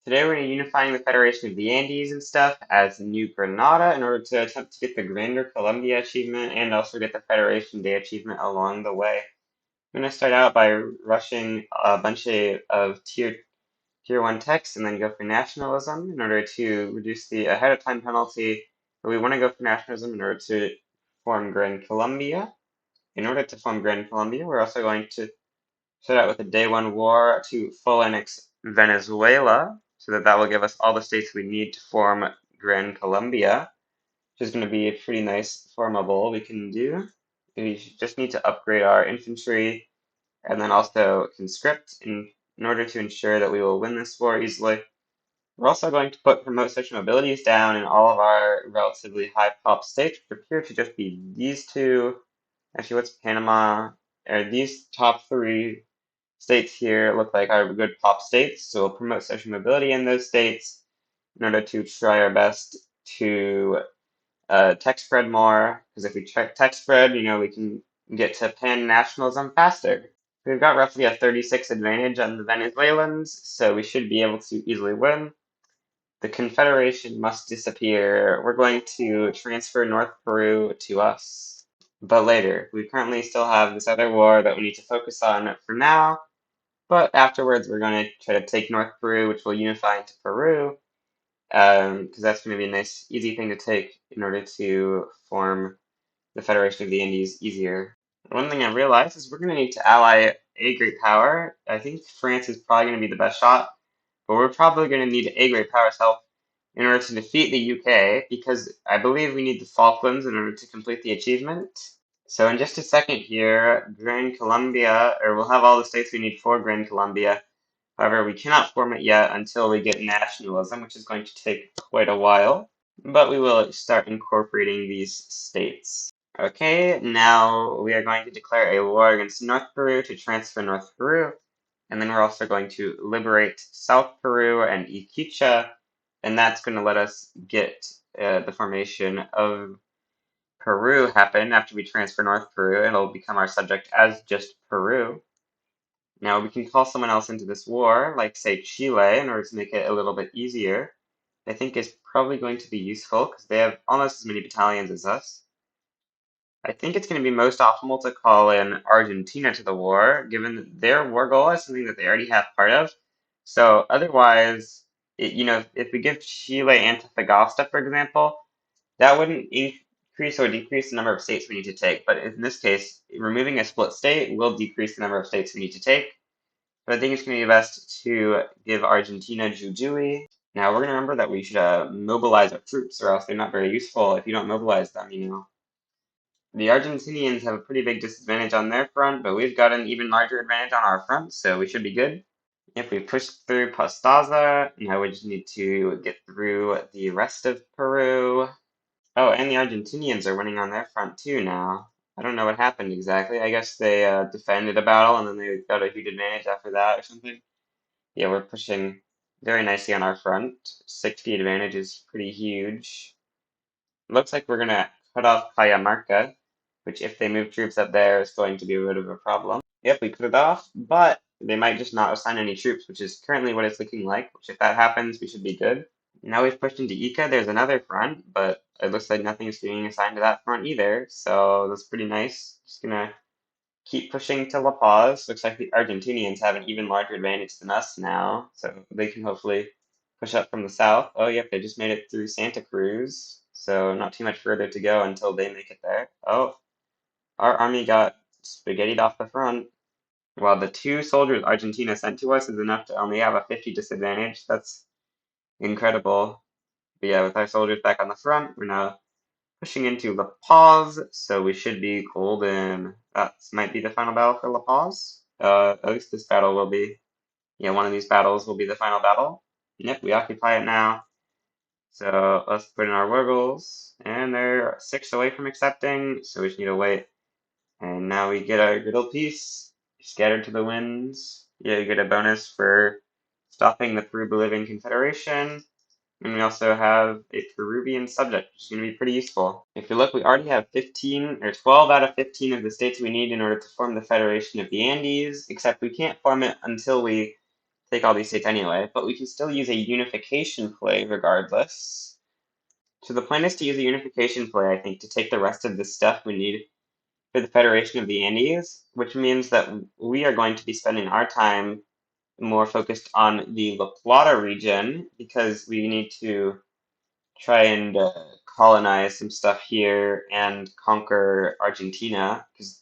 Today we're going to be unifying the Federation of the Andes and stuff as New Granada in order to attempt to get the Grander Colombia achievement and also get the Federation Day achievement along the way. I'm going to start out by rushing a bunch of tier 1 texts and then go for nationalism in order to reduce the ahead of time penalty. But we want to go for nationalism in order to form Gran Colombia. In order to form Gran Colombia, we're also going to start out with a day 1 war to full annex Venezuela, so that will give us all the states we need to form Gran Colombia, which is going to be a pretty nice formable we can do. We just need to upgrade our infantry and then also conscript in order to ensure that we will win this war easily. We're also going to promote social mobilities down in all of our relatively high pop states, which appear to just be these two. Actually, what's Panama? These top three states here look like our good pop states, so we'll promote social mobility in those states in order to try our best to tech spread more, because if we tech spread, we can get to pan-nationalism faster. We've got roughly a 36 advantage on the Venezuelans, so we should be able to easily win. The Confederation must disappear. We're going to transfer North Peru to us, but later. We currently still have this other war that we need to focus on for now. But afterwards, we're going to try to take North Peru, which will unify into Peru, because that's going to be a nice, easy thing to take in order to form the Federation of the Andes easier. One thing I realized is we're going to need to ally a great power. I think France is probably going to be the best shot, but we're probably going to need a great power's help in order to defeat the UK, because I believe we need the Falklands in order to complete the achievement. So in just a second here, Gran Colombia, or we'll have all the states we need for Gran Colombia. However, we cannot form it yet until we get nationalism, which is going to take quite a while. But we will start incorporating these states. Okay, now we are going to declare a war against North Peru to transfer North Peru. And then we're also going to liberate South Peru and Iquicha. And that's going to let us get the formation of Peru happen after we transfer North Peru. It'll become our subject as just Peru. Now we can call someone else into this war, like say Chile, in order to make it a little bit easier. I think is probably going to be useful because they have almost as many battalions as us. I think it's going to be most optimal to call in Argentina to the war, given that their war goal is something that they already have part of. So otherwise, if we give Chile Antofagasta, for example, that wouldn't increase or decrease the number of states we need to take. But in this case, removing a split state will decrease the number of states we need to take. But I think it's going to be best to give Argentina Jujuy. Now, we're going to remember that we should mobilize our troops, or else they're not very useful if you don't mobilize them. The Argentinians have a pretty big disadvantage on their front, but we've got an even larger advantage on our front, so we should be good. If we push through Pastaza, now we just need to get through the rest of Peru. Oh, and the Argentinians are winning on their front too now. I don't know what happened exactly. I guess they defended a battle and then they got a huge advantage after that or something. Yeah, we're pushing very nicely on our front. 60 advantage is pretty huge. Looks like we're gonna cut off Cajamarca, which if they move troops up there is going to be a bit of a problem. Yep, we cut it off, but they might just not assign any troops, which is currently what it's looking like, which if that happens, we should be good. Now we've pushed into Ica, there's another front, but it looks like nothing is being assigned to that front either, so that's pretty nice. Just gonna keep pushing to La Paz. Looks like the Argentinians have an even larger advantage than us now, so they can hopefully push up from the south. Oh, yep, they just made it through Santa Cruz, so not too much further to go until they make it there. Oh, our army got spaghettied off the front. While the 2 soldiers Argentina sent to us is enough to only have a 50 disadvantage, that's incredible. But yeah, with our soldiers back on the front, we're now pushing into La Paz, so we should be golden. That might be the final battle for La Paz. At least this battle will be. Yeah, one of these battles will be the final battle. Yep, we occupy it now. So let's put in our war goals, and they're 6 away from accepting, so we just need to wait. And now we get our good old piece, scattered to the winds. Yeah, you get a bonus for stopping the Peru-Bolivian Confederation. And we also have a Peruvian subject, which is going to be pretty useful. If you look, we already have 15 or 12 out of 15 of the states we need in order to form the Federation of the Andes, except we can't form it until we take all these states anyway, but we can still use a unification play regardless. So the plan is to use a unification play, I think, to take the rest of the stuff we need for the Federation of the Andes, which means that we are going to be spending our time more focused on the La Plata region because we need to try and colonize some stuff here and conquer Argentina because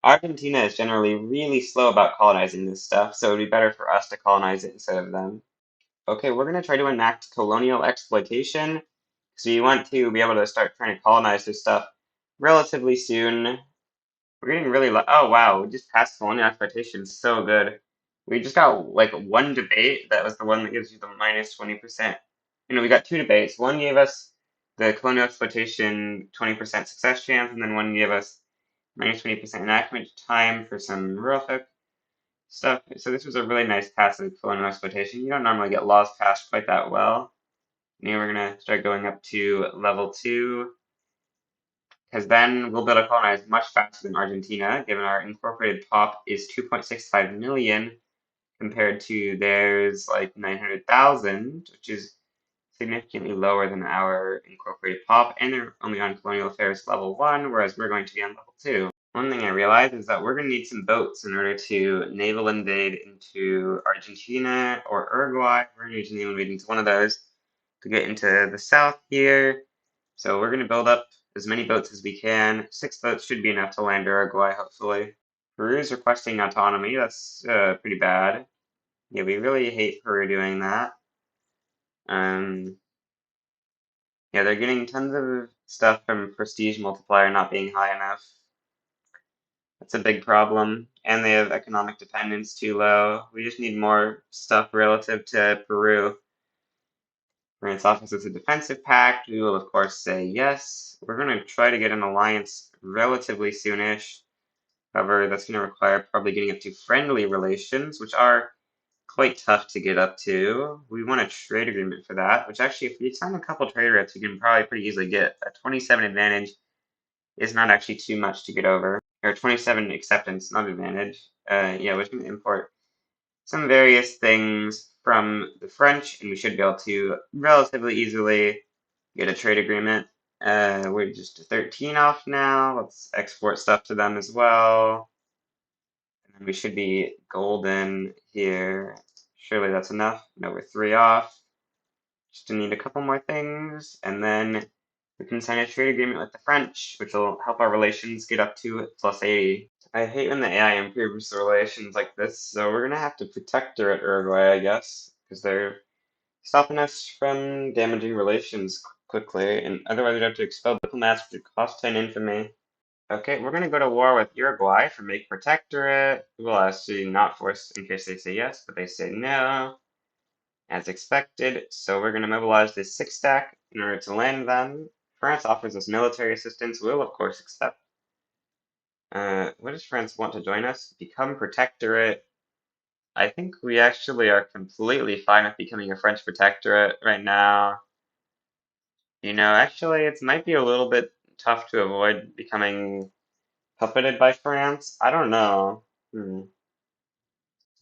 Argentina is generally really slow about colonizing this stuff, so it would be better for us to colonize it instead of them. Okay, we're going to try to enact colonial exploitation. So you want to be able to start trying to colonize this stuff relatively soon. We're getting really low. Oh wow, we just passed colonial exploitation. So good. We just got like one debate. That was the one that gives you the minus 20%. You know, we got two debates. One gave us the colonial exploitation 20% success chance, and then one gave us minus 20% enactment time for some rural folk stuff. So this was a really nice pass of colonial exploitation. You don't normally get laws passed quite that well. Now we're gonna start going up to level 2, because then we'll be able to colonize much faster than Argentina, given our incorporated pop is 2.65 million compared to theirs like 900,000, which is significantly lower than our incorporated pop, and they're only on colonial affairs level 1, whereas we're going to be on level 2. One thing I realized is that we're going to need some boats in order to naval invade into Argentina or Uruguay. We're going to need to naval invade into one of those to get into the south here. So we're going to build up as many boats as we can. 6 boats should be enough to land Uruguay, hopefully. Peru is requesting autonomy. That's pretty bad. Yeah, we really hate Peru doing that. Yeah, they're getting tons of stuff from prestige multiplier not being high enough. That's a big problem. And they have economic dependence too low. We just need more stuff relative to Peru. France offers us a defensive pact. We will, of course, say yes. We're going to try to get an alliance relatively soonish. However, that's going to require probably getting up to friendly relations, which are quite tough to get up to. We want a trade agreement for that, which actually, if we sign a couple trade routes, we can probably pretty easily get. A 27 advantage is not actually too much to get over. Or 27 acceptance, not advantage. Yeah, we're going to import some various things from the French, and we should be able to relatively easily get a trade agreement. We're just 13 off now. Let's export stuff to them as well. And then we should be golden here. Surely that's enough. No, we're 3 off. Just need a couple more things, and then we can sign a trade agreement with the French, which will help our relations get up to plus 80. I hate when the AI improves the relations like this, so we're gonna have to protectorate Uruguay, I guess, because they're stopping us from damaging relations quickly, and otherwise we'd have to expel diplomats, which would cost 10 infamy. Okay, we're gonna go to war with Uruguay for make protectorate. We'll actually not force in case they say yes, but they say no, as expected. So we're gonna mobilize this 6 stack in order to land them. France offers us military assistance. We'll of course accept. What does France want to join us? Become protectorate. I think we actually are completely fine with becoming a French protectorate right now. You know, actually, it might be a little bit tough to avoid becoming puppeted by France. I don't know.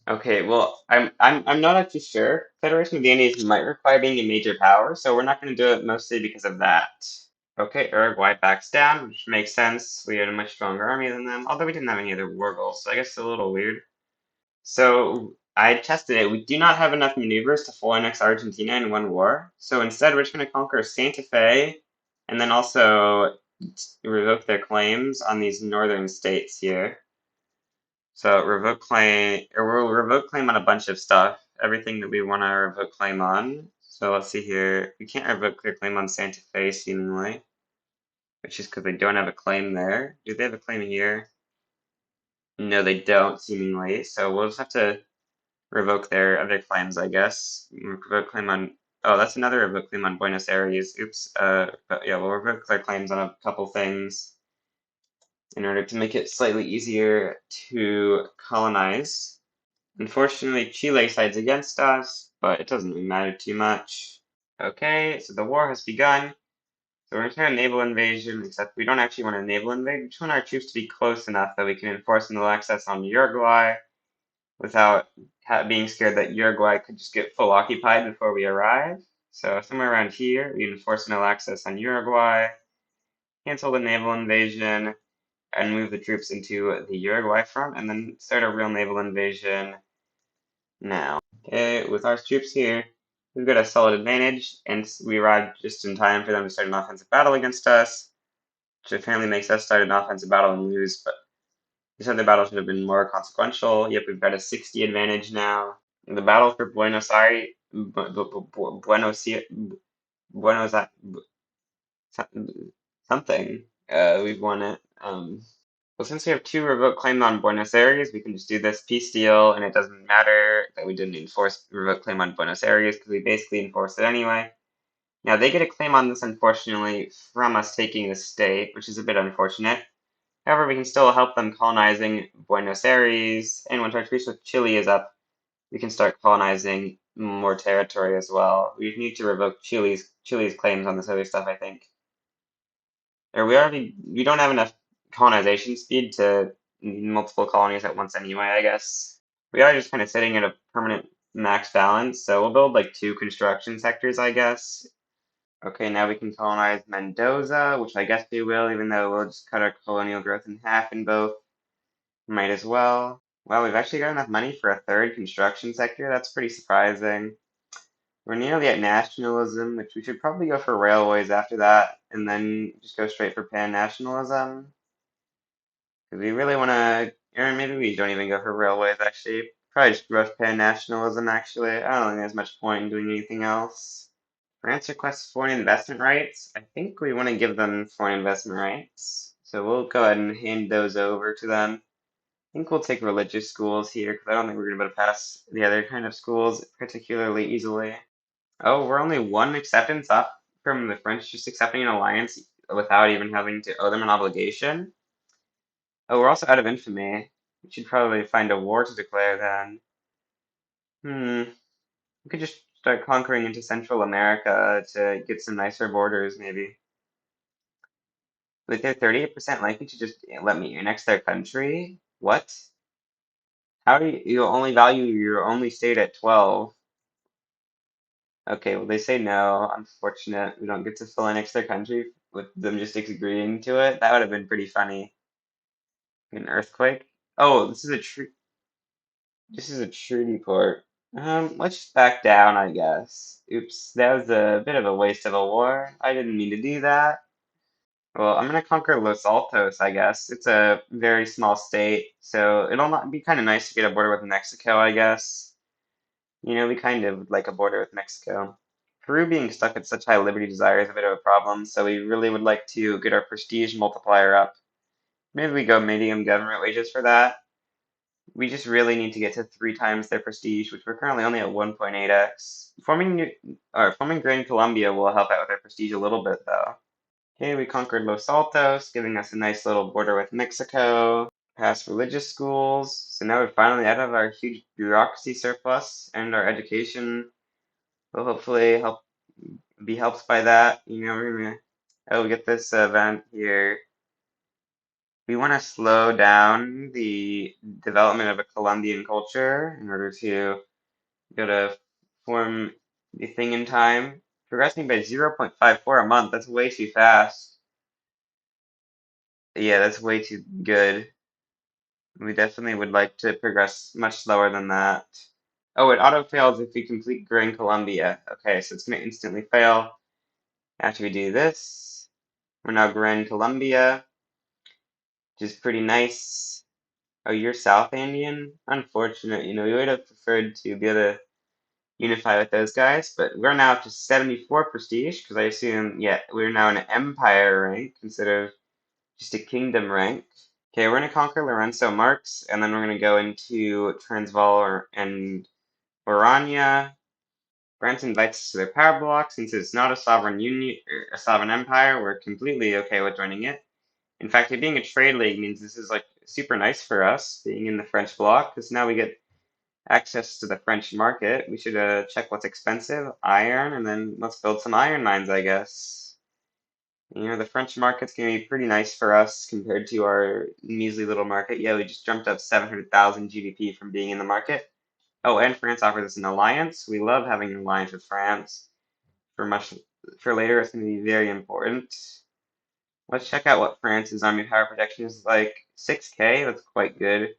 Okay, well, I'm not actually sure. Federation of the Andes might require being a major power, so we're not going to do it mostly because of that. Okay, Uruguay backs down, which makes sense. We had a much stronger army than them, although we didn't have any other war goals, so I guess it's a little weird. So I tested it. We do not have enough maneuvers to full annex Argentina in one war. So instead, we're just going to conquer Santa Fe and then also revoke their claims on these northern states here. So revoke claim, or we'll revoke claim on a bunch of stuff. Everything that we want to revoke claim on. So let's see here. We can't revoke their claim on Santa Fe, seemingly. Which is because they don't have a claim there. Do they have a claim here? No, they don't, seemingly. So we'll just have to revoke their other claims, I guess. Revoke claim on. Oh, that's another revoke claim on Buenos Aires. Oops. But yeah, we'll revoke their claims on a couple things in order to make it slightly easier to colonize. Unfortunately, Chile sides against us, but it doesn't really matter too much. Okay, so the war has begun. So we're going to try a naval invasion, except we don't actually want a naval invade. We just want our troops to be close enough that we can enforce naval access on Uruguay without being scared that Uruguay could just get full occupied before we arrive. So somewhere around here, we enforce no access on Uruguay, cancel the naval invasion, and move the troops into the Uruguay front, and then start a real naval invasion now. Okay, with our troops here, we've got a solid advantage, and we arrived just in time for them to start an offensive battle against us, which apparently makes us start an offensive battle and lose, but this other battle should have been more consequential. Yep, we've got a 60 advantage now. The battle for Buenos Aires, Buenos something. We've won it. Well, since we have two revoke claims on Buenos Aires, we can just do this peace deal, and it doesn't matter that we didn't enforce revoke claim on Buenos Aires because we basically enforced it anyway. Now they get a claim on this, unfortunately, from us taking the state, which is a bit unfortunate. However, we can still help them colonizing Buenos Aires, and once our truce with Chile is up, we can start colonizing more territory as well. We need to revoke Chile's claims on this other stuff, I think. Or we don't have enough colonization speed to multiple colonies at once anyway, I guess. We are just kind of sitting at a permanent max balance, so we'll build like 2 construction sectors, I guess. Okay, now we can colonize Mendoza, which I guess we will, even though we'll just cut our colonial growth in half in both. Might as well. Well, we've actually got enough money for a third construction sector. That's pretty surprising. We're nearly at nationalism, which we should probably go for railways after that, and then just go straight for pan-nationalism. Because we really want to, or maybe we don't even go for railways, actually. Probably just rush pan-nationalism, actually. I don't think there's much point in doing anything else. France requests foreign investment rights. I think we want to give them foreign investment rights. So we'll go ahead and hand those over to them. I think we'll take religious schools here because I don't think we're going to be able to pass the other kind of schools particularly easily. Oh, we're only one acceptance up from the French just accepting an alliance without even having to owe them an obligation. Oh, we're also out of infamy. We should probably find a war to declare then. We could just start conquering into Central America to get some nicer borders, maybe. Like they're 38% likely to just let me annex their country? What? How do you only value your only state at 12? Okay, well they say no. Unfortunate. We don't get to full annex their country with them just agreeing to it. That would have been pretty funny. An earthquake? Oh, this is a treaty port. Let's just back down, I guess. Oops, that was a bit of a waste of a war. I didn't mean to do that. Well, I'm gonna conquer Los Altos, I guess. It's a very small state, so it'll not be kind of nice to get a border with Mexico, I guess. You know, we kind of like a border with Mexico. Peru being stuck at such high liberty desire is a bit of a problem, so we really would like to get our prestige multiplier up. Maybe we go medium government wages for that. We just really need to get to 3 times their prestige, which we're currently only at 1.8x. Forming Gran Colombia will help out with our prestige a little bit, though. Okay, we conquered Los Altos, giving us a nice little border with Mexico. Passed religious schools, so now we're finally out of our huge bureaucracy surplus, and our education will hopefully be helped by that. You know, we get this event here. We want to slow down the development of a Colombian culture in order to be able to form the thing in time. Progressing by 0.54 a month, that's way too fast. Yeah, that's way too good. We definitely would like to progress much slower than that. Oh, it auto fails if we complete Gran Colombia. Okay, so it's going to instantly fail after we do this. We're now Gran Colombia, which is pretty nice. Oh, you're South Andean? Unfortunate. You know, we would have preferred to be able to unify with those guys, but we're now up to 74 prestige, because I assume, yeah, we're now an empire rank instead of just a kingdom rank. Okay, we're going to conquer Lorenzo Marx, and then we're going to go into Transvaal and Orania. France invites us to their power block. Since it's not a sovereign union or a sovereign empire, we're completely okay with joining it. In fact, it being a trade league means this is like super nice for us, being in the French bloc, because now we get access to the French market. We should check what's expensive, iron, and then let's build some iron mines, I guess. The French market's gonna be pretty nice for us compared to our measly little market. Yeah, we just jumped up 700,000 GDP from being in the market. Oh, and France offers us an alliance. We love having an alliance with France. For much for later, it's gonna be very important. Let's check out what France's army power protection is like. 6K, that's quite good.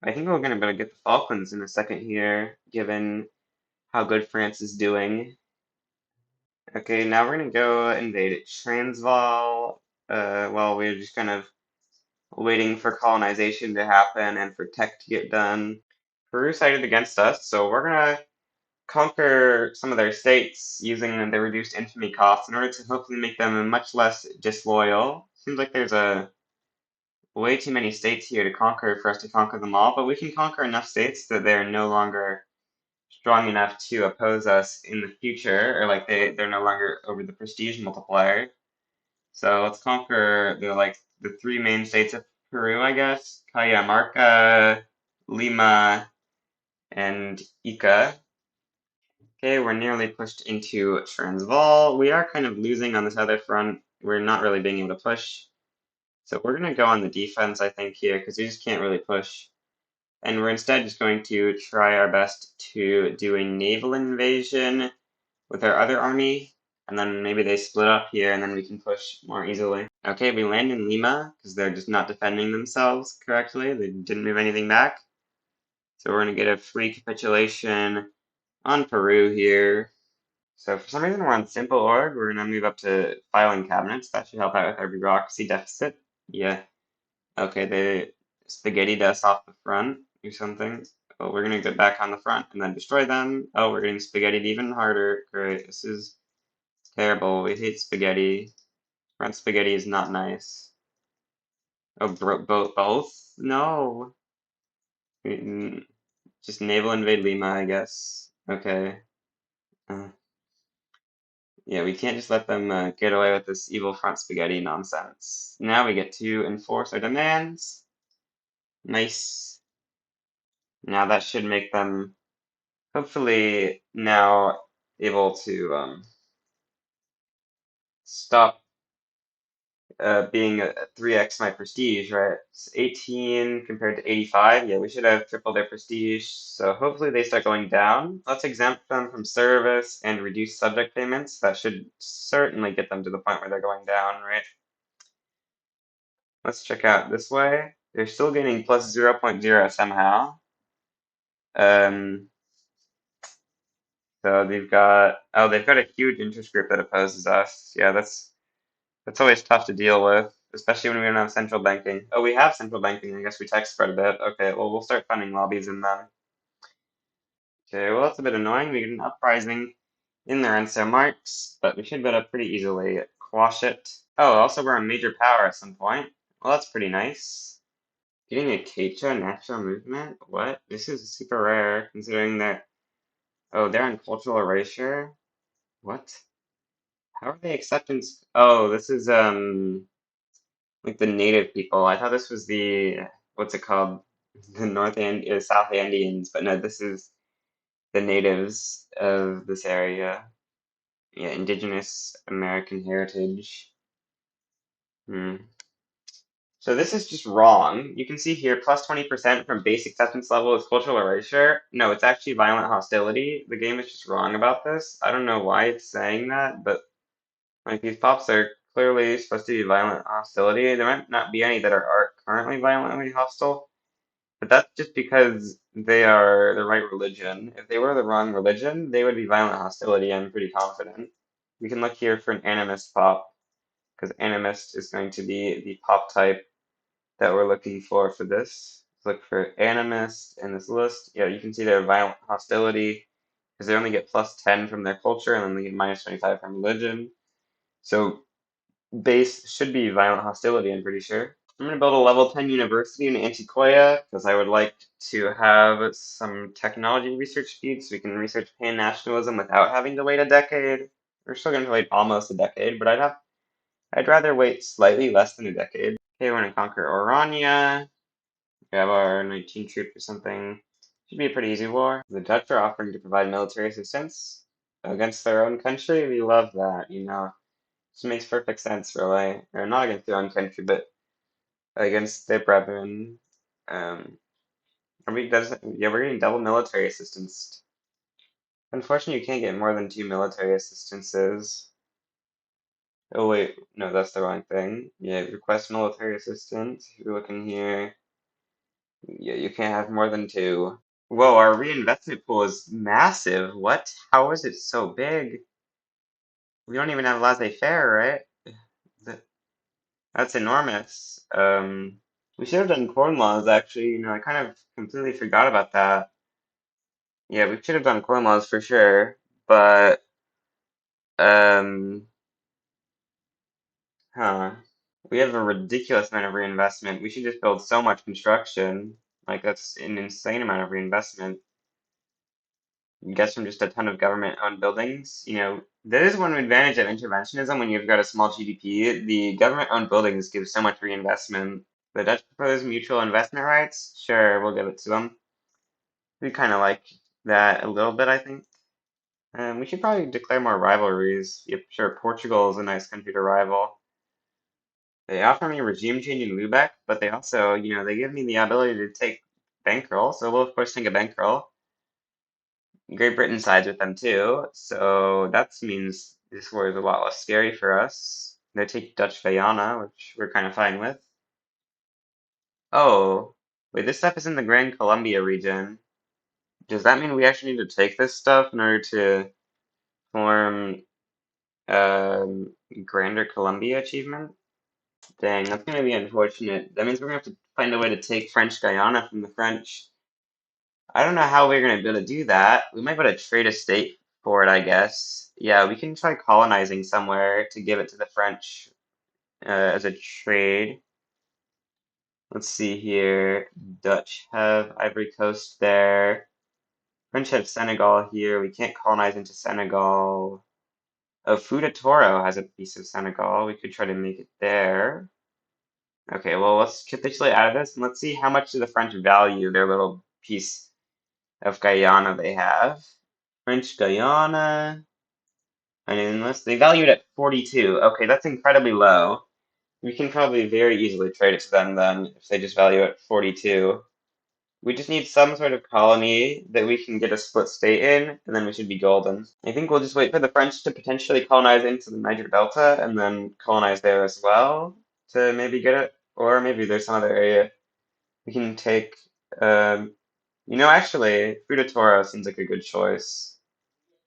I think we're gonna be able to get the Falklands in a second here, given how good France is doing. Okay, now we're gonna go invade Transvaal. Well, we're just kind of waiting for colonization to happen and for tech to get done. Peru sided against us, so we're gonna conquer some of their states using the reduced infamy costs in order to hopefully make them much less disloyal. Seems like there's a way too many states here to conquer for us to conquer them all, but we can conquer enough states that they're no longer strong enough to oppose us in the future, or like they're no longer over the prestige multiplier. So let's conquer the three main states of Peru, I guess. Cajamarca, Lima, and Ica. Okay, we're nearly pushed into Transvaal. We are kind of losing on this other front. We're not really being able to push. So we're going to go on the defense, I think, here, because we just can't really push. And we're instead just going to try our best to do a naval invasion with our other army, and then maybe they split up here, and then we can push more easily. Okay, we land in Lima, because they're just not defending themselves correctly. They didn't move anything back. So we're going to get a free capitulation on Peru here. So for some reason we're on simple org. We're going to move up to filing cabinets. That should help out with our bureaucracy deficit. Yeah. Okay, they spaghettied us off the front or something. Oh, we're gonna get back on the front and then destroy them. Oh, we're getting spaghettied even harder. Great, this is terrible. We hate spaghetti. Front spaghetti is not nice. Oh, both? No. Just naval invade Lima, I guess. Okay. Uh, yeah, we can't just let them get away with this evil front spaghetti nonsense. Now we get to enforce our demands. Nice. Now that should make them hopefully now able to stop being a 3x my prestige, right? It's 18 compared to 85. Yeah, we should have tripled their prestige. So hopefully they start going down. Let's exempt them from service and reduce subject payments. That should certainly get them to the point where they're going down, right? Let's check out this way. They're still gaining plus 0.0 somehow. Um, so they've got a huge interest group that opposes us. Yeah, that's always tough to deal with, especially when we don't have central banking. Oh, we have central banking. I guess we tax spread a bit. Okay, well, we'll start funding lobbies in them. Okay, well, that's a bit annoying. We get an uprising in their NSO marks, but we should be able to pretty easily quash it. Oh, also, we're a major power at some point. Well, that's pretty nice. Getting a Keitra natural movement? What? This is super rare, considering that. Oh, they're on cultural erasure? What? How are they acceptance? Oh, this is, like the native people. I thought this was the what's it called? The South Andeans, but no, this is the natives of this area. Yeah, indigenous American heritage. Hmm. So this is just wrong. You can see here, plus 20% from base acceptance level is cultural erasure. No, it's actually violent hostility. The game is just wrong about this. I don't know why it's saying that, but like these pops are clearly supposed to be violent hostility. There might not be any that are currently violently hostile. But that's just because they are the right religion. If they were the wrong religion, they would be violent hostility, I'm pretty confident. We can look here for an animist pop, because animist is going to be the pop type that we're looking for this. Let's look for animist in this list. Yeah, you can see their violent hostility, because they only get plus 10 from their culture, and then they get minus 25 from religion. So base should be violent hostility, I'm pretty sure. I'm going to build a level 10 university in Antioquia because I would like to have some technology research speed so we can research pan-nationalism without having to wait a decade. We're still going to wait almost a decade, but I'd rather wait slightly less than a decade. Okay, we're going to conquer Orania. We have our 19 troops or something. Should be a pretty easy war. The Dutch are offering to provide military assistance against their own country. We love that, This makes perfect sense, really. Or not against their own country, but against their brethren. Um, yeah, we're getting double military assistance. Unfortunately, you can't get more than 2 military assistances. Oh wait, no, that's the wrong thing. Yeah, request military assistance. If you're looking here, yeah, you can't have more than 2. Whoa, our reinvestment pool is massive. What? How is it so big? We don't even have laissez-faire, right? Th- That's enormous. We should have done corn laws, actually. I kind of completely forgot about that. Yeah, we should have done corn laws for sure. But, um, huh. We have a ridiculous amount of reinvestment. We should just build so much construction. Like, that's an insane amount of reinvestment. I guess from just a ton of government-owned buildings. That is one advantage of interventionism when you've got a small GDP. The government-owned buildings give so much reinvestment. The Dutch propose mutual investment rights? Sure, we'll give it to them. We kind of like that a little bit, I think. We should probably declare more rivalries. Yep, sure, Portugal is a nice country to rival. They offer me regime change in Lubeck, but they also, they give me the ability to take bankroll, so we'll of course take a bankroll. Great Britain sides with them too, so that means this war is a lot less scary for us. They take Dutch Guyana, which we're kind of fine with. Oh, wait, this stuff is in the Gran Colombia region. Does that mean we actually need to take this stuff in order to form Grander Colombia achievement? Dang, that's gonna be unfortunate. That means we're gonna have to find a way to take French Guyana from the French. I don't know how we're gonna be able to do that. We might be able to trade a state for it, I guess. Yeah, we can try colonizing somewhere to give it to the French as a trade. Let's see here. Dutch have Ivory Coast there. French have Senegal here. We can't colonize into Senegal. Oh, Fuda Toro has a piece of Senegal. We could try to make it there. Okay, well, let's capitulate out of this and let's see how much do the French value their little piece of Guyana they have. French Guyana. I mean, unless they value it at 42. Okay, that's incredibly low. We can probably very easily trade it to them then if they just value it at 42. We just need some sort of colony that we can get a split state in, and then we should be golden. I think we'll just wait for the French to potentially colonize into the Niger Delta and then colonize there as well to maybe get it. Or maybe there's some other area we can take. Um, actually, Fuda Toro seems like a good choice.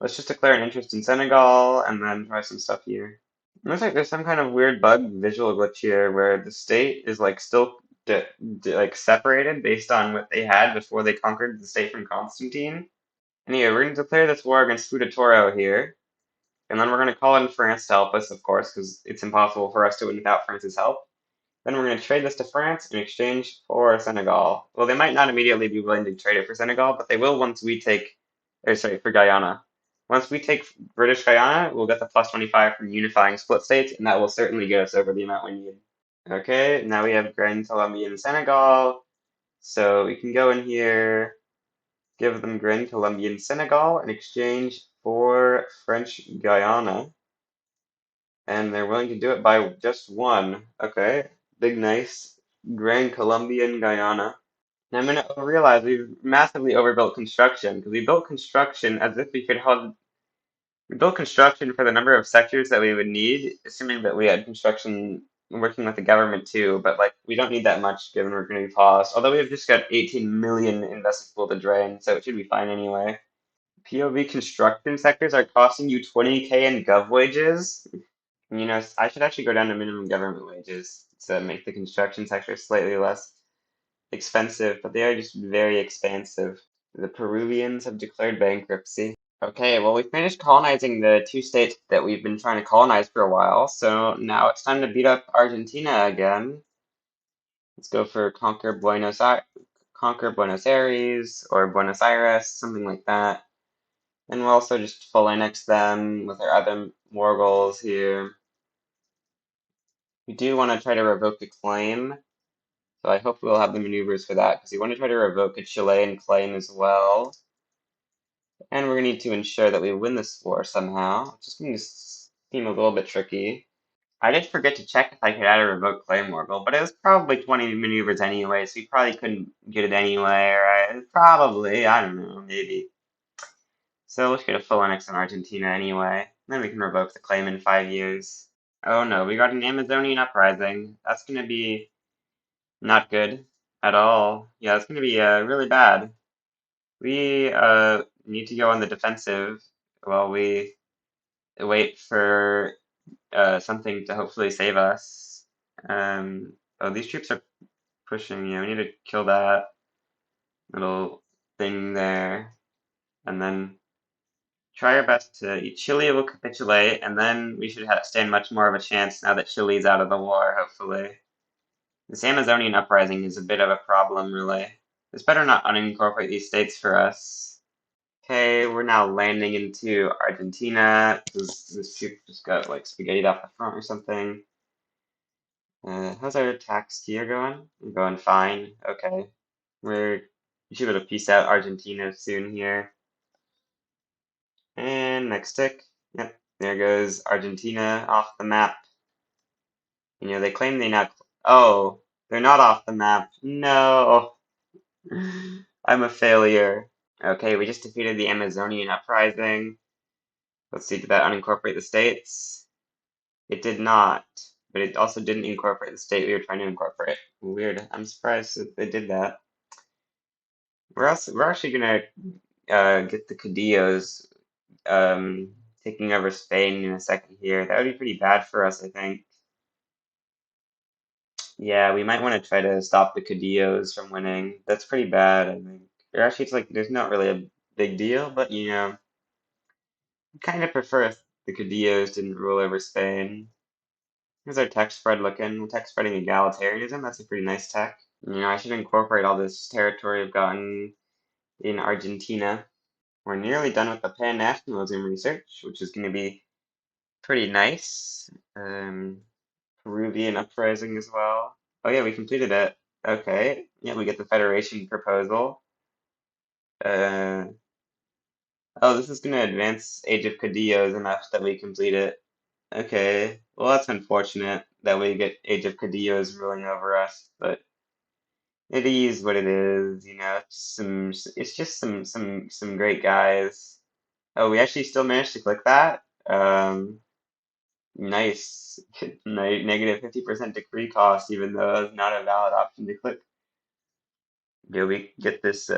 Let's just declare an interest in Senegal and then try some stuff here. It looks like there's some kind of weird bug visual glitch here where the state is like still like separated based on what they had before they conquered the state from Constantine. Anyway, we're going to declare this war against Fuda Toro here, and then we're going to call in France to help us, of course, because it's impossible for us to win without France's help. Then we're going to trade this to France in exchange for Senegal. Well, they might not immediately be willing to trade it for Senegal, but they will once we take, or sorry, for Guyana. Once we take British Guyana, we'll get the plus 25 from unifying split states, and that will certainly get us over the amount we need. Okay, now we have Gran Colombia and Senegal. So we can go in here, give them Gran Colombia and Senegal in exchange for French Guyana. And they're willing to do it by just one. Okay, big nice. Gran Colombian Guyana. Now I'm gonna realize we've massively overbuilt construction because we built construction as if we built construction for the number of sectors that we would need, assuming that we had construction working with the government too, but like we don't need that much given we're gonna be paused. Although we have just got 18 million investable to drain, so it should be fine anyway. POV construction sectors are costing you 20K in gov wages. I should actually go down to minimum government wages to make the construction sector slightly less expensive, but they are just very expansive. The Peruvians have declared bankruptcy. Okay, well, we finished colonizing the 2 states that we've been trying to colonize for a while, so now it's time to beat up Argentina again. Let's go for conquer Buenos Aires or Buenos Aires, something like that. And we'll also just full annex them with our other war goals here. We do want to try to revoke a claim, so I hope we'll have the maneuvers for that, because we want to try to revoke a Chilean claim as well. And we're going to need to ensure that we win this war somehow, which is going to seem a little bit tricky. I did forget to check if I could add a revoke claim orbital, but it was probably 20 maneuvers anyway, so we probably couldn't get it anyway, right? Probably, I don't know, maybe. So let's get a full annex on Argentina anyway. Then we can revoke the claim in 5 years. Oh no, we got an Amazonian uprising. That's gonna be not good at all. Yeah, it's gonna be really bad. We need to go on the defensive while we wait for something to hopefully save us. Oh, these troops are pushing. Yeah, we need to kill that little thing there, and then try our best to. Chile will capitulate, and then we should stand much more of a chance now that Chile's out of the war. Hopefully, this Amazonian uprising is a bit of a problem, really. It's better not unincorporate these states for us. Okay, we're now landing into Argentina. This ship just got like spaghettied off the front or something. How's our tax tier going? We're going fine. Okay. We should be able to piece out Argentina soon here. And next tick. Yep, there goes Argentina off the map. You know, they claim they not. Oh, they're not off the map. No. I'm a failure. Okay, we just defeated the Amazonian uprising. Let's see, did that unincorporate the states? It did not, but it also didn't incorporate the state we were trying to incorporate. Weird. I'm surprised that they did that. We're actually gonna get the Cadillos taking over Spain in a second here. That would be pretty bad for us, I think. Yeah, we might want to try to stop the Cadillos from winning. That's pretty bad, I think. Or actually, it's like there's not really a big deal, but you know, kind of prefer if the Cadillos didn't rule over Spain. Here's our tech spread looking. Tech spreading egalitarianism. That's a pretty nice tech. You know, I should incorporate all this territory I've gotten in Argentina. We're nearly done with the pan-nationalism research, which is going to be pretty nice. Peruvian uprising as well. Oh yeah, we completed it. Okay. Yeah, we get the Federation proposal. Uh, oh, this is going to advance Age of Cadillos enough that we complete it. Okay. Well, that's unfortunate that we get Age of Cadillos ruling over us, but it is what it is, you know. It's just some great guys. Oh, we actually still managed to click that. Nice. Negative 50% decree cost, even though it's not a valid option to click. Yeah, we get this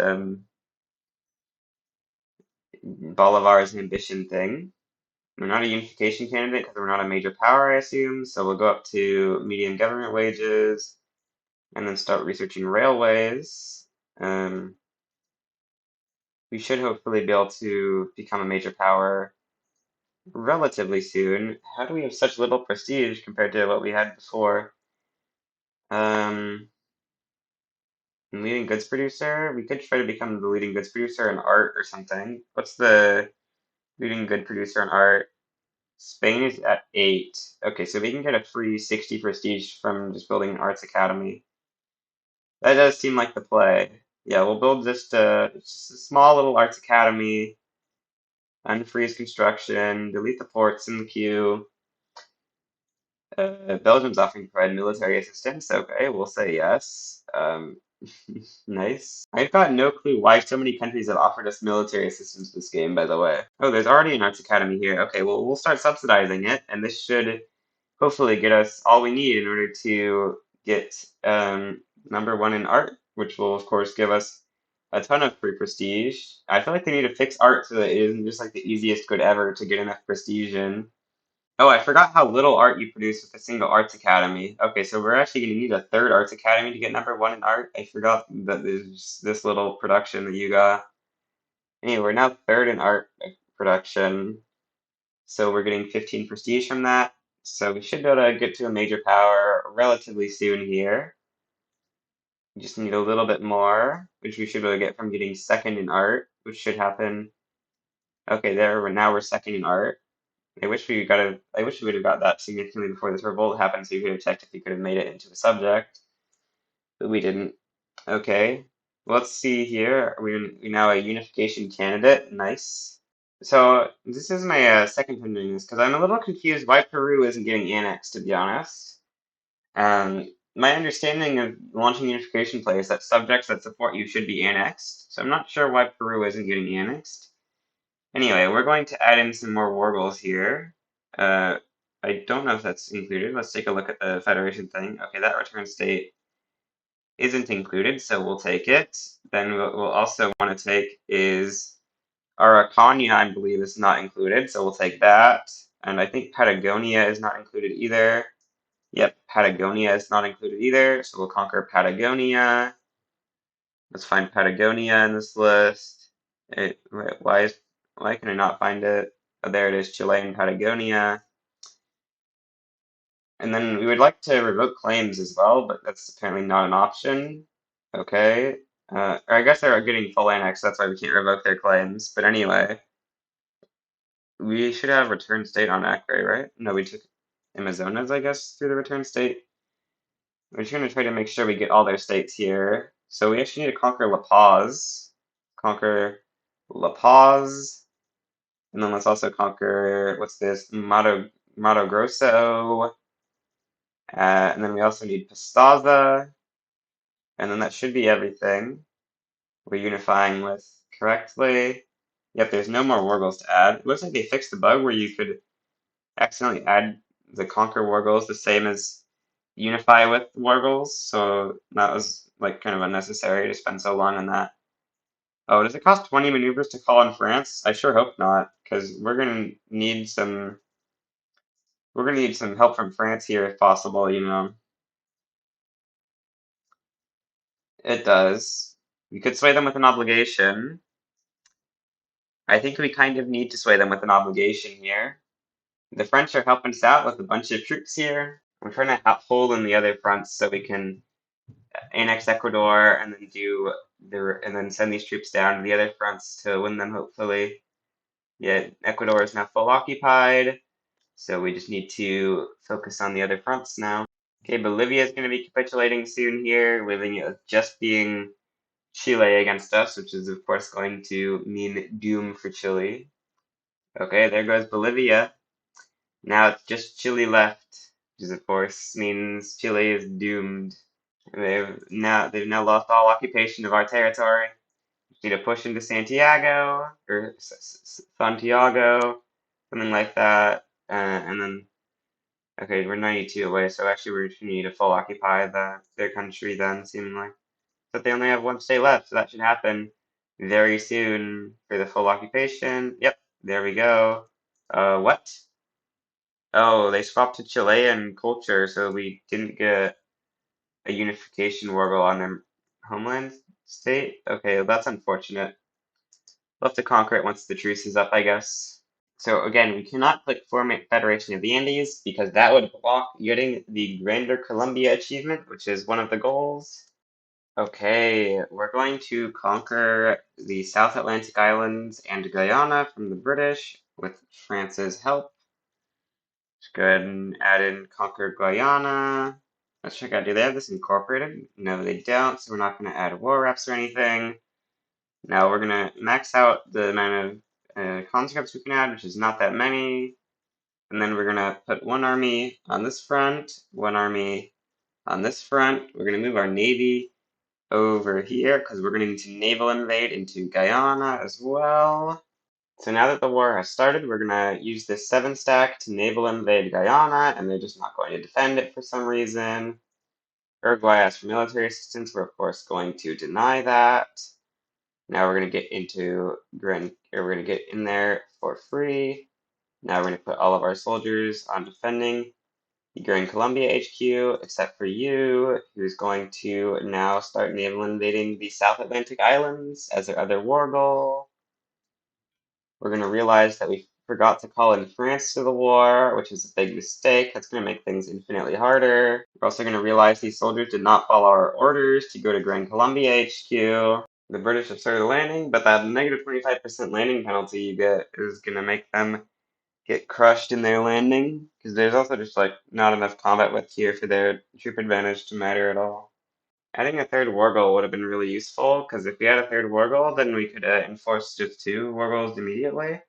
Bolivar's ambition thing. We're not a unification candidate because we're not a major power, I assume. So we'll go up to median government wages and then start researching railways. We should hopefully be able to become a major power relatively soon. How do we have such little prestige compared to what we had before? Um, Leading goods producer? We could try to become the leading goods producer in art or something. What's the leading good producer in art? Spain is at 8. Okay, so we can get a free 60 prestige from just building an arts academy. That does seem like the play. Yeah, we'll build just a small little arts academy, unfreeze construction, delete the ports in the queue. Belgium's offering to provide military assistance. Okay, we'll say yes. Nice. I've got no clue why so many countries have offered us military assistance this game, by the way. Oh, there's already an arts academy here. Okay, well, we'll start subsidizing it, and this should hopefully get us all we need in order to get #1 in art, which will, of course, give us a ton of free prestige. I feel like they need to fix art so that it isn't just like the easiest good ever to get enough prestige in. Oh, I forgot how little art you produce with a single arts academy. Okay, so we're actually going to need a third arts academy to get #1 in art. I forgot that there's this little production that you got. Anyway, we're now third in art production, so we're getting 15 prestige from that. So we should be able to get to a major power relatively soon here. We just need a little bit more, which we should be able to get from getting second in art, which should happen. Okay, now we're second in art. I wish we would have got that significantly before this revolt happened, so you could have checked if you could have made it into a subject, but we didn't. Okay, let's see here. We're now a unification candidate. Nice. So this is my second time doing this because I'm a little confused why Peru isn't getting annexed, to be honest. My understanding of launching unification play is that subjects that support you should be annexed, so I'm not sure why Peru isn't getting annexed. Anyway, we're going to add in some more wargals here. Uh, I don't know if that's included. Let's take a look at the Federation thing. Okay, that return state isn't included, so we'll take it. Then what we'll also want to take is Araucania, I believe, is not included, so we'll take that. And I think Patagonia is not included either. Yep, Patagonia is not included either, so we'll conquer Patagonia. Let's find Patagonia in this list. Why can I not find it? Oh, there it is, Chile and Patagonia. And then we would like to revoke claims as well, but that's apparently not an option. Okay. Or I guess they're getting full annex, that's why we can't revoke their claims. But anyway, we should have return state on Acre, right? No, we took Amazonas, I guess, through the return state. We're just going to try to make sure we get all their states here. So we actually need to conquer La Paz. Conquer La Paz. And then let's also conquer, what's this? Mato Grosso. And then we also need Pastaza. And then that should be everything. We're unifying with correctly. Yep, there's no more wargals to add. It looks like they fixed the bug where you could accidentally add the conquer wargals the same as unify with wargals, so that was like kind of unnecessary to spend so long on that. Oh, does it cost 20 maneuvers to call in France? I sure hope not, because we're gonna need some help from France here if possible, you know. It does. We could sway them with an obligation. I think we kind of need to sway them with an obligation here. The French are helping us out with a bunch of troops here. We're trying to hold in the other fronts so we can annex Ecuador and then and then send these troops down to the other fronts to win them hopefully. Yeah, Ecuador is now full occupied, so we just need to focus on the other fronts now. Okay, Bolivia is going to be capitulating soon here, leaving it just being Chile against us, which is of course going to mean doom for Chile. Okay, there goes Bolivia. Now it's just Chile left, which of course means Chile is doomed. They've now lost all occupation of our territory. Just need to push into Santiago or Santiago, something like that, and then okay, we're 92 away, so actually we just need to full occupy their country then, seemingly. But they only have one state left, so that should happen very soon for the full occupation. Yep, there we go. What? Oh, they swapped to Chilean culture, so we didn't get a unification warble on their homeland state? Okay, well, that's unfortunate. We'll have to conquer it once the truce is up, I guess. So again, we cannot click Formate Federation of the Andes because that would block getting the Grander Colombia achievement, which is one of the goals. Okay, we're going to conquer the South Atlantic Islands and Guyana from the British with France's help. Let's go ahead and add in conquer Guyana. Let's check out, do they have this incorporated? No, they don't, so we're not going to add war reps or anything. Now we're going to max out the amount of conscripts we can add, which is not that many. And then we're going to put one army on this front, one army on this front. We're going to move our navy over here because we're going to need to naval invade into Guyana as well. So now that the war has started, we're going to use this 7 stack to naval invade Guyana, and they're just not going to defend it for some reason. Uruguay asked for military assistance. We're of course going to deny that. Now we're going to get into Gran, or we're going to get in there for free. Now we're going to put all of our soldiers on defending the Gran Colombia HQ, except for you, who's going to now start naval invading the South Atlantic Islands as their other war goal. We're going to realize that we forgot to call in France to the war, which is a big mistake. That's going to make things infinitely harder. We're also going to realize these soldiers did not follow our orders to go to Gran Colombia HQ. The British have started landing, but that negative 25% landing penalty you get is going to make them get crushed in their landing, because there's also just like not enough combat width here for their troop advantage to matter at all. Adding a third war goal would have been really useful, because if we had a third war goal, then we could enforce just 2 war goals immediately.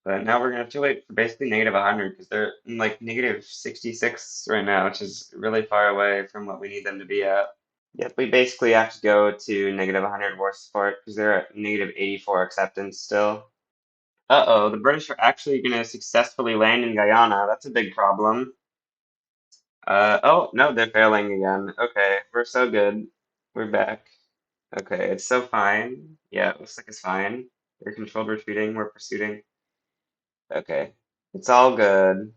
But now we're gonna have to wait for basically negative 100 because they're in like negative 66 right now, which is really far away from what we need them to be at. Yep, we basically have to go to negative 100 war support because they're at negative 84 acceptance still. Uh-oh, the British are actually gonna successfully land in Guyana. That's a big problem. Oh, no, they're failing again. Okay, we're so good. We're back. Okay, it's so fine. Yeah, it looks like it's fine. They're controlled retreating, we're pursuing. Okay, it's all good.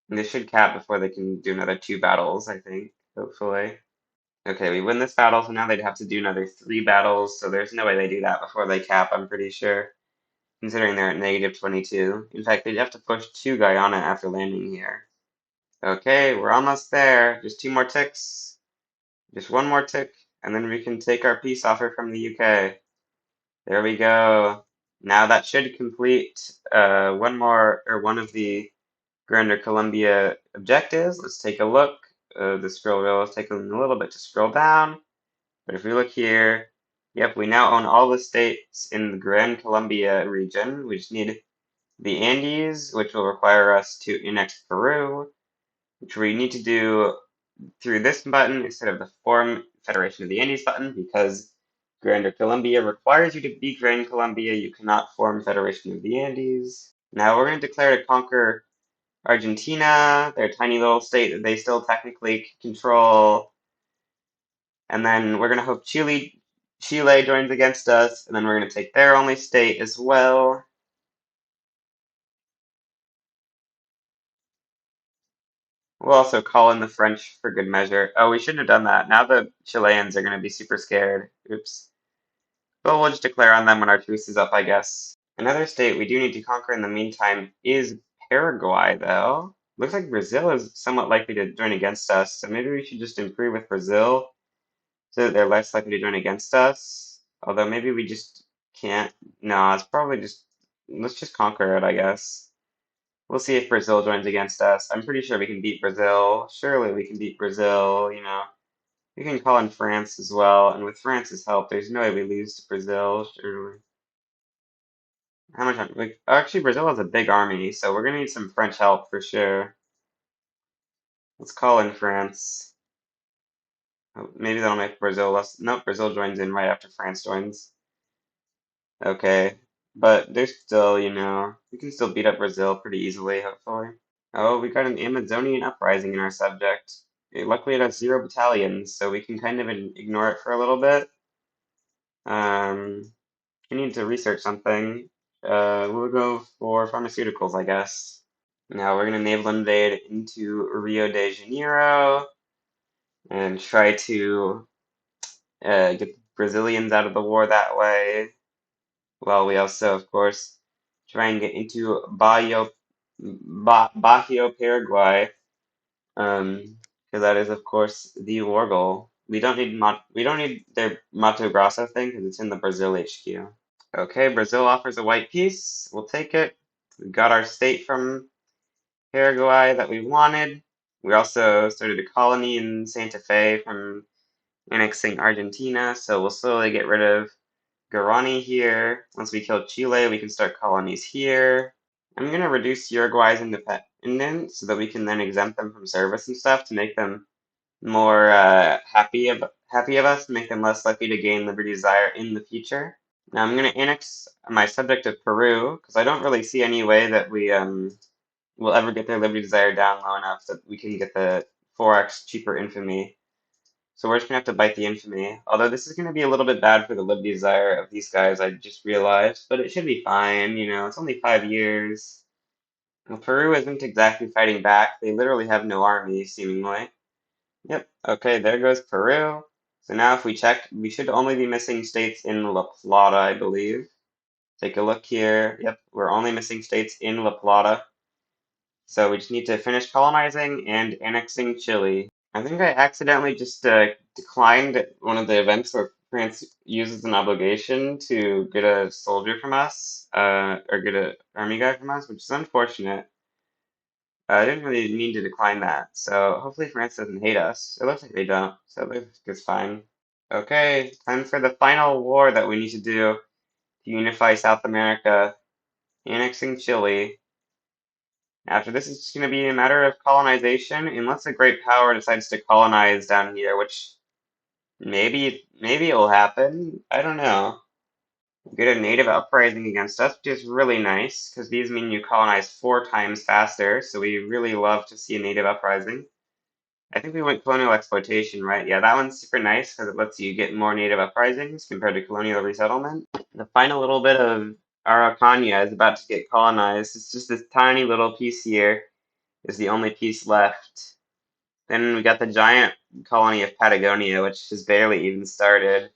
And they should cap before they can do another 2 battles, I think, hopefully. Okay, we win this battle, so now they'd have to do another 3 battles, so there's no way they do that before they cap, I'm pretty sure, considering they're at negative 22. In fact, they'd have to push to Guyana after landing here. Okay, we're almost there. Just 2 more ticks. Just 1 more tick, and then we can take our peace offer from the UK. There we go. Now that should complete one of the Grander Colombia objectives. Let's take a look. The scroll wheel is taking a little bit to scroll down, but if we look here, yep, we now own all the states in the Gran Colombia region. We just need the Andes, which will require us to annex Peru, which we need to do through this button instead of the Form Federation of the Andes button because Grander Colombia requires you to be Gran Colombia. You cannot form Federation of the Andes. Now we're going to declare to conquer Argentina, their tiny little state that they still technically control. And then we're going to hope Chile joins against us, and then we're going to take their only state as well. We'll also call in the French for good measure. Oh, we shouldn't have done that. Now the Chileans are going to be super scared. Oops. But we'll just declare on them when our truce is up, I guess. Another state we do need to conquer in the meantime is Paraguay, though. Looks like Brazil is somewhat likely to join against us, so maybe we should just improve with Brazil so that they're less likely to join against us. Although maybe we just can't. No, it's probably just. Let's just conquer it, I guess. We'll see if Brazil joins against us. I'm pretty sure we can beat Brazil. Surely we can beat Brazil, you know. We can call in France as well, and with France's help, there's no way we lose to Brazil, surely. How much? Like, actually, Brazil has a big army, so we're gonna need some French help for sure. Let's call in France. Oh, maybe that'll make Brazil less. Nope, Brazil joins in right after France joins. Okay, but there's still, you know, we can still beat up Brazil pretty easily, hopefully. Oh, we got an Amazonian uprising in our subject. Luckily, it has 0 battalions, so we can kind of ignore it for a little bit. Um, we need to research something. We'll go for pharmaceuticals, I guess. Now we're gonna naval invade into Rio de Janeiro and try to get the Brazilians out of the war that way. While we also, of course, try and get into Bahio, Paraguay, because that is, of course, the war goal. We don't need their Mato Grosso thing because it's in the Brazil HQ. Okay, Brazil offers a white peace. We'll take it. We got our state from Paraguay that we wanted. We also started a colony in Santa Fe from annexing Argentina, so we'll slowly get rid of Guarani here. Once we kill Chile, we can start colonies here. I'm going to reduce Uruguay's independence so that we can then exempt them from service and stuff to make them more happy of us, make them less likely to gain liberty desire in the future. Now I'm going to annex my subject of Peru because I don't really see any way that we will ever get their liberty desire down low enough that we can get the 4x cheaper infamy. So we're just gonna have to bite the infamy. Although this is gonna be a little bit bad for the liberty desire of these guys, I just realized, but it should be fine, you know, it's only 5 years. Well, Peru isn't exactly fighting back. They literally have no army, seemingly. Yep, okay, there goes Peru. So now if we check, we should only be missing states in La Plata, I believe. Take a look here. Yep, we're only missing states in La Plata. So we just need to finish colonizing and annexing Chile. I think I accidentally just declined one of the events where France uses an obligation to get a soldier from us, or get an army guy from us, which is unfortunate. I didn't really mean to decline that, so hopefully France doesn't hate us. It looks like they don't, so it's fine. Okay, time for the final war that we need to do to unify South America. annexing Chile. After this, it's just going to be a matter of colonization, unless a great power decides to colonize down here, which maybe it will happen. I don't know. Get a native uprising against us, which is really nice, because these mean you colonize 4 times faster, so we really love to see a native uprising. I think we went colonial exploitation, right? Yeah, that one's super nice, because it lets you get more native uprisings compared to colonial resettlement. The final little bit of Araucania is about to get colonized. It's just this tiny little piece here is the only piece left. Then we got the giant colony of Patagonia, which has barely even started,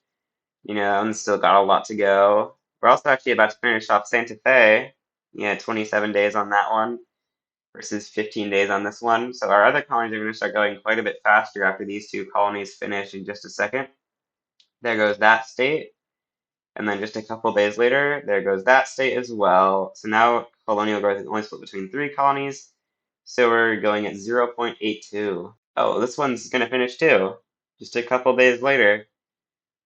and still got a lot to go. We're also actually about to finish off Santa Fe. Yeah, 27 days on that one versus 15 days on this one. So our other colonies are going to start going quite a bit faster after these 2 colonies finish in just a second. There goes that state. And then just a couple days later, there goes that state as well. So now colonial growth is only split between 3 colonies. So we're going at 0.82. Oh, this one's going to finish too. Just a couple days later,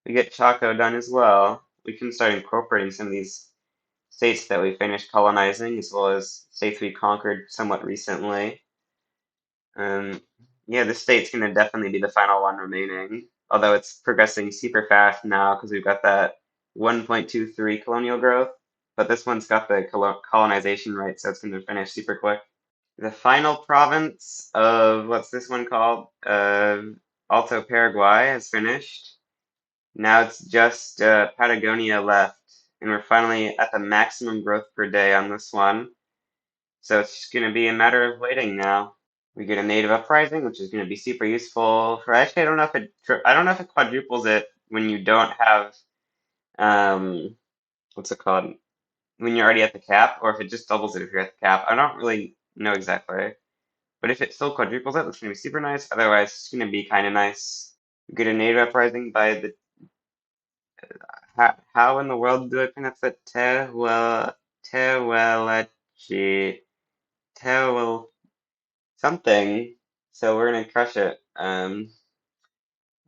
we get Chaco done as well. We can start incorporating some of these states that we finished colonizing, as well as states we conquered somewhat recently. Yeah, this state's going to definitely be the final one remaining, although it's progressing super fast now because we've got that 1.23 colonial growth, but this one's got the colonization rate, so it's going to finish super quick. The final province of, what's this one called? Alto Paraguay has finished. Now it's just Patagonia left, and we're finally at the maximum growth per day on this one. So it's just going to be a matter of waiting now. We get a native uprising, which is going to be super useful for. Actually, I don't know if it quadruples it when you don't have what's it called? When you're already at the cap, or if it just doubles it if you're at the cap. I don't really know exactly. But if it still quadruples it, that's going to be super nice. Otherwise, it's going to be kind of nice. We get a native uprising by the. How in the world do I pronounce it? Tewelachi. Tewel. Something. So we're going to crush it.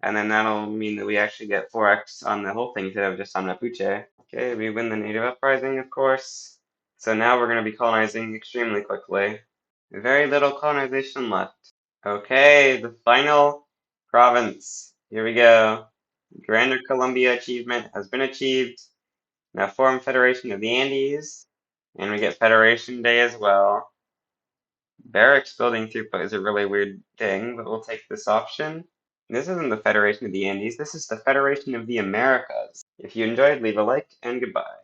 And then that'll mean that we actually get 4x on the whole thing instead of just on Mapuche. Okay, we win the native uprising, of course. So now we're going to be colonizing extremely quickly. Very little colonization left. Okay, the final province. Here we go. Grander Colombia achievement has been achieved. Now form Federation of the Andes. And we get Federation Day as well. Barracks building throughput is a really weird thing, but we'll take this option. This isn't the Federation of the Andes, this is the Federation of the Americas. If you enjoyed, leave a like, and goodbye.